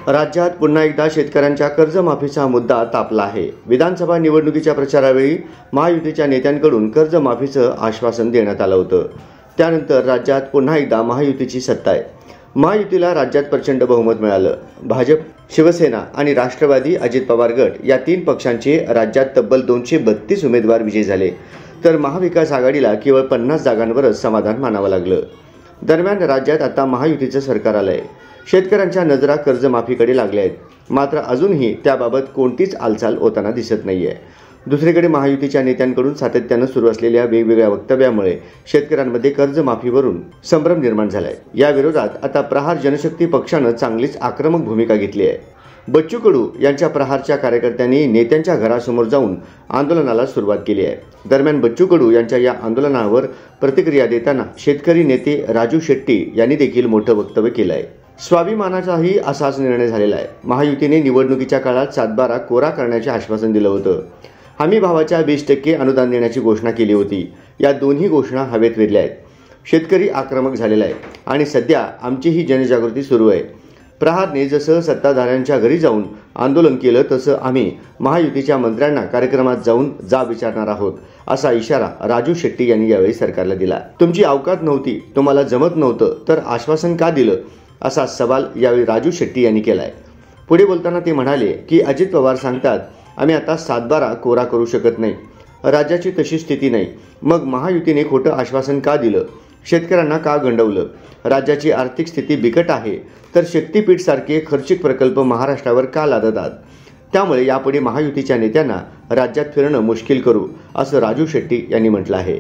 राज्यात पुन्हा एकदा शेतकऱ्यांच्या कर्जमाफीचा मुद्दा तापला आहे। विधानसभा निवडणुकीच्या प्रचारावेळी महायुतीच्या नेत्यांकडून कर्जमाफीचं आश्वासन देण्यात आलं होतं। त्यानंतर राज्यात पुन्हा एकदा महायुतीची सत्ता आहे। महायुतीला राज्यात प्रचंड बहुमत मिळालं। भाजप, शिवसेना आणि राष्ट्रवादी अजित पवार गट या तीन पक्षांचे राज्यात तब्बल 232 उमेदवार विजयी झाले, तर महाविकास आघाडीला केवळ 50 जागांवरच समाधान मानावं लागलं। दरम्यान राज्यात आता महायुतीचं सरकार आलंय। शेतकऱ्यांच्या नजरा कर्जमाफीकडे लागल्या आहेत, मात्र अजूनही त्याबाबत कोणतीच हालचाल होताना दिसत नाहीये। दुसरीकडे महायुतीच्या नेत्यांकडून सातत्यानं सुरू असलेल्या वेगवेगळ्या वक्तव्यामुळे शेतकऱ्यांमध्ये कर्जमाफीवरून संभ्रम निर्माण झालाय। या विरोधात आता प्रहार जनशक्ती पक्षानं चांगलीच आक्रमक भूमिका घेतली आहे। बच्चू कडू यांच्या प्रहारच्या कार्यकर्त्यांनी नेत्यांच्या घरासमोर जाऊन आंदोलनाला सुरुवात केली आहे। दरम्यान बच्चू कडू यांच्या या आंदोलनावर प्रतिक्रिया देताना शेतकरी नेते राजू शेट्टी यांनी देखील मोठं वक्तव्य केलं आहे। स्वाभिमानाचाही असाच निर्णय झालेला आहे। महायुतीने निवडणुकीच्या काळात 7/12 कोरा करण्याचे आश्वासन दिलं होतं। हमी भावाच्या 20% अनुदान देण्याची घोषणा केली होती। या दोन्ही घोषणा हवेत विरल्या आहेत। शेतकरी आक्रमक झालेला आहे आणि सध्या आमची ही जनजागृती सुरू आहे। प्रहारने जसं सत्ताधाऱ्यांच्या घरी जाऊन आंदोलन केलं, तसं आम्ही महायुतीच्या मंत्र्यांना कार्यक्रमात जाऊन विचारणार आहोत, असा इशारा राजू शेट्टी यांनी यावेळी सरकारला दिला। तुमची अवकात नव्हती, तुम्हाला जमत नव्हतं, तर आश्वासन का दिलं, असा सवाल यावेळी राजू शेट्टी यांनी केलाय। पुढे बोलताना ते म्हणाले की अजित पवार सांगतात आम्ही आता 7/12 कोरा करू शकत नाही, राज्याची तशी स्थिती नाही, मग महायुतीने खोटं आश्वासन का दिलं, शेतकऱ्यांना का गंडवलं, राज्याची आर्थिक स्थिती बिकट आहे, तर शक्तीपीठ सारखे खर्चिक प्रकल्प महाराष्ट्रावर का लादतात, त्यामुळे यापुढे महायुतीच्या नेत्यांना राज्यात फिरणं मुश्किल करू, असं राजू शेट्टी यांनी म्हटलं आहे।